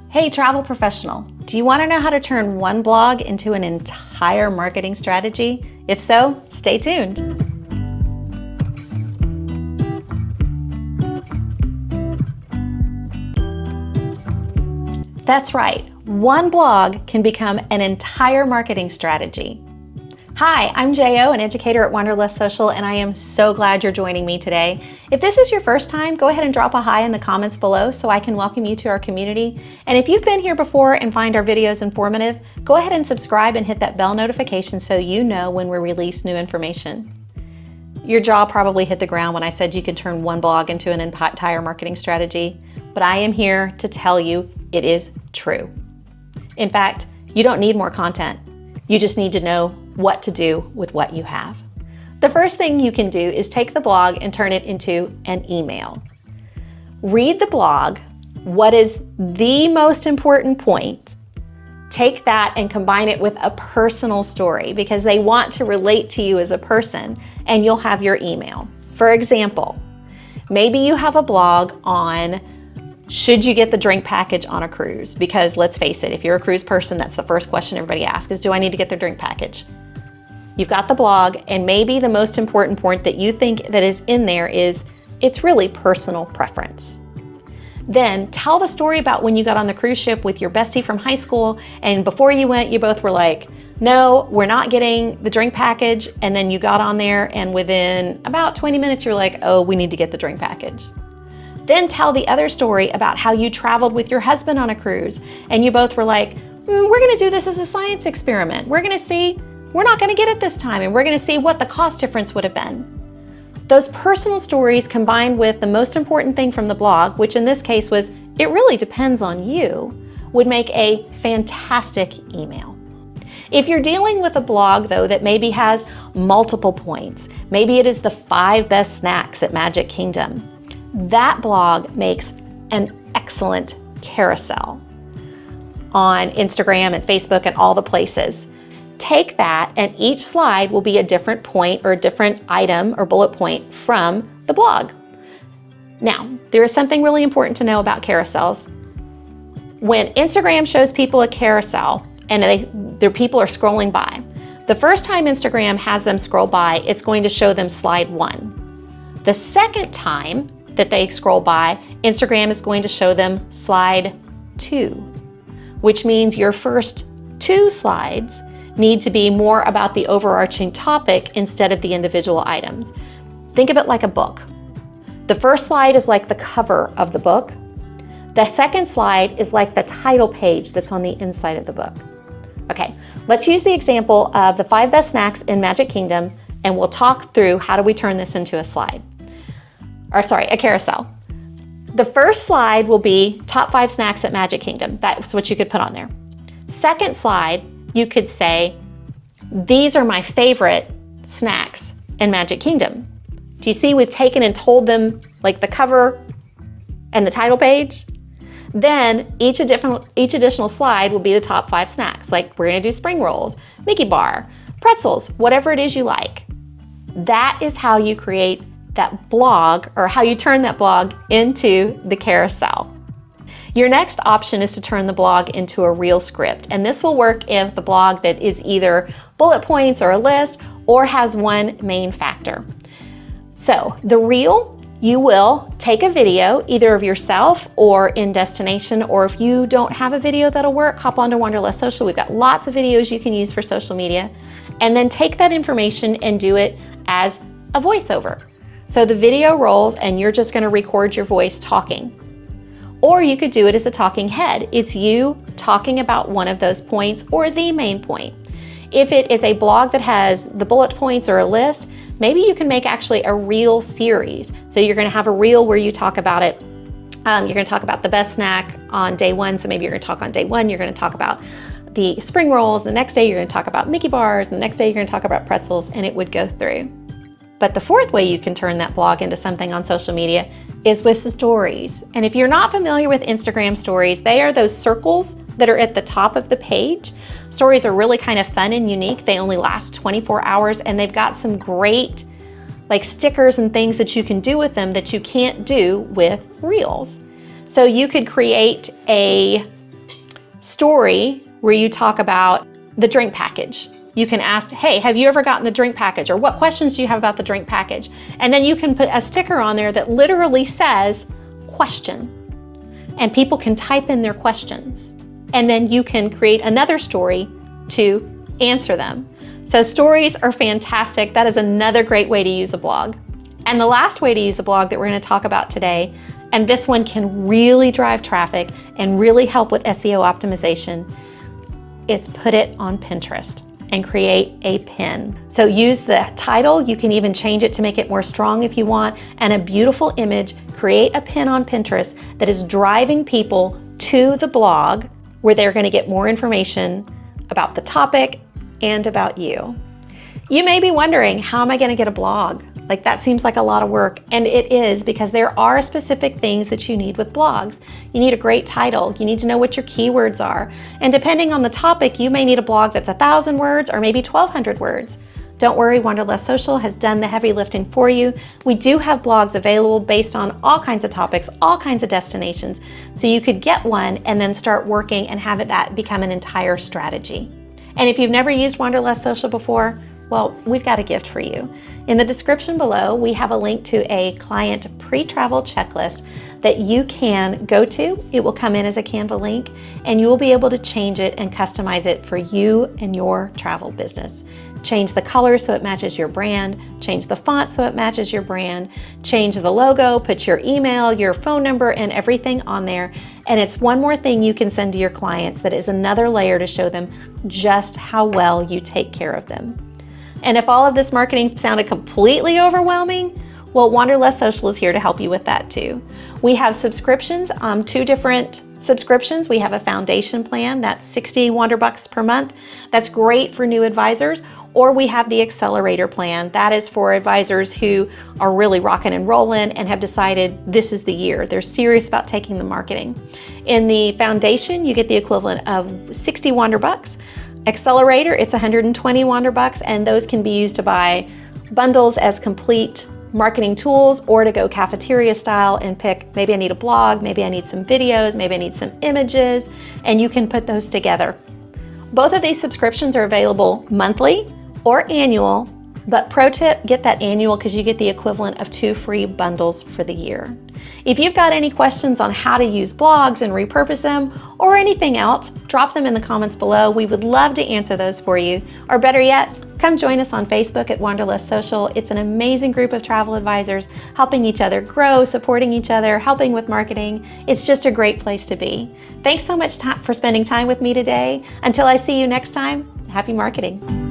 Hey, travel professional, do you want to know how to turn one blog into an entire marketing strategy? If so, stay tuned. That's right, one blog can become an entire marketing strategy. Hi, I'm Jo, an educator at Wanderlust Social, and I am so glad you're joining me today. If this is your first time, go ahead and drop a hi in the comments below so I can welcome you to our community. And if you've been here before and find our videos informative, go ahead and subscribe and hit that bell notification so you know when we release new information. Your jaw probably hit the ground when I said you could turn one blog into an entire marketing strategy, but I am here to tell you it is true. In fact, you don't need more content. You just need to know what to do with what you have. The first thing you can do is take the blog and turn it into an email. Read the blog, what is the most important point, take that and combine it with a personal story because they want to relate to you as a person and you'll have your email. For example, maybe you have a blog on should you get the drink package on a cruise? Because let's face it, if you're a cruise person, that's the first question everybody asks is, do I need to get the drink package? You've got the blog, and maybe the most important point that you think that is in there is it's really personal preference. Then tell the story about when you got on the cruise ship with your bestie from high school, and before you went, you both were like, no, we're not getting the drink package, and then you got on there, and within about 20 minutes, you're like, oh, we need to get the drink package. Then tell the other story about how you traveled with your husband on a cruise and you both were like, we're gonna do this as a science experiment. We're not gonna get it this time and we're gonna see what the cost difference would have been. Those personal stories combined with the most important thing from the blog, which in this case was, it really depends on you, would make a fantastic email. If you're dealing with a blog though that maybe has multiple points, maybe it is the 5 best snacks at Magic Kingdom, that blog makes an excellent carousel on Instagram and Facebook and all the places. Take that and each slide will be a different point or a different item or bullet point from the blog. Now, there is something really important to know about carousels. When Instagram shows people a carousel and their people are scrolling by, the first time Instagram has them scroll by, it's going to show them slide 1. The second time that they scroll by, Instagram is going to show them slide 2, which means your first 2 slides need to be more about the overarching topic instead of the individual items. Think of it like a book. The first slide is like the cover of the book. The second slide is like the title page that's on the inside of the book. Okay, let's use the example of the 5 best snacks in Magic Kingdom and we'll talk through how do we turn this into a carousel. The first slide will be top 5 snacks at Magic Kingdom. That's what you could put on there. Second slide, you could say, these are my favorite snacks in Magic Kingdom. Do you see we've taken and told them like the cover and the title page? Then each additional slide will be the top 5 snacks. Like we're gonna do spring rolls, Mickey bar, pretzels, whatever it is you like. That is how you create that blog or how you turn that blog into the carousel. Your next option is to turn the blog into a reel script. And this will work if the blog that is either bullet points or a list or has one main factor. So the reel, you will take a video either of yourself or in destination, or if you don't have a video that'll work, hop onto Wanderlust Social. We've got lots of videos you can use for social media, and then take that information and do it as a voiceover. So the video rolls and you're just gonna record your voice talking. Or you could do it as a talking head. It's you talking about one of those points or the main point. If it is a blog that has the bullet points or a list, maybe you can make actually a reel series. So you're gonna have a reel where you talk about it. You're gonna talk about the best snack on day 1. So maybe you're gonna talk on day 1, you're gonna talk about the spring rolls. The next day you're gonna talk about Mickey bars. The next day you're gonna talk about pretzels, and it would go through. But the fourth way you can turn that blog into something on social media is with stories. And if you're not familiar with Instagram stories, they are those circles that are at the top of the page. Stories are really kind of fun and unique. They only last 24 hours and they've got some great like stickers and things that you can do with them that you can't do with reels. So you could create a story where you talk about the drink package. You can ask, hey, have you ever gotten the drink package? Or what questions do you have about the drink package? And then you can put a sticker on there that literally says question. And people can type in their questions. And then you can create another story to answer them. So stories are fantastic. That is another great way to use a blog. And the last way to use a blog that we're going to talk about today, and this one can really drive traffic and really help with SEO optimization, is put it on Pinterest and create a pin. So use the title. You can even change it to make it more strong if you want, and a beautiful image. Create a pin on Pinterest that is driving people to the blog where they're going to get more information about the topic and about you. You may be wondering, how am I going to get a blog? Like, that seems like a lot of work, and it is, because there are specific things that you need with blogs. You need a great title. You need to know what your keywords are. And depending on the topic, you may need a blog that's 1,000 words or maybe 1,200 words. Don't worry, Wanderlust Social has done the heavy lifting for you. We do have blogs available based on all kinds of topics, all kinds of destinations. So you could get one and then start working and have that become an entire strategy. And if you've never used Wanderlust Social before, well, we've got a gift for you. In the description below, we have a link to a client pre-travel checklist that you can go to. It will come in as a Canva link, and you will be able to change it and customize it for you and your travel business. Change the color so it matches your brand, change the font so it matches your brand, change the logo, put your email, your phone number, and everything on there. And it's one more thing you can send to your clients that is another layer to show them just how well you take care of them. And if all of this marketing sounded completely overwhelming, well, Wanderlust Social is here to help you with that too. We have subscriptions, 2 different subscriptions. We have a foundation plan that's 60 Wanderbucks per month. That's great for new advisors. Or we have the accelerator plan. That is for advisors who are really rocking and rolling and have decided this is the year. They're serious about taking the marketing. In the foundation, you get the equivalent of 60 Wanderbucks. Accelerator, it's 120 Wanderbucks, and those can be used to buy bundles as complete marketing tools, or to go cafeteria style and pick, maybe I need a blog, maybe I need some videos, maybe I need some images, and you can put those together. Both of these subscriptions are available monthly or annual, but pro tip, get that annual because you get the equivalent of 2 free bundles for the year. If you've got any questions on how to use blogs and repurpose them or anything else, drop them in the comments below. We would love to answer those for you. Or better yet, come join us on Facebook at Wanderlust Social. It's an amazing group of travel advisors helping each other grow, supporting each other, helping with marketing. It's just a great place to be. Thanks so much for spending time with me today. Until I see you next time, happy marketing.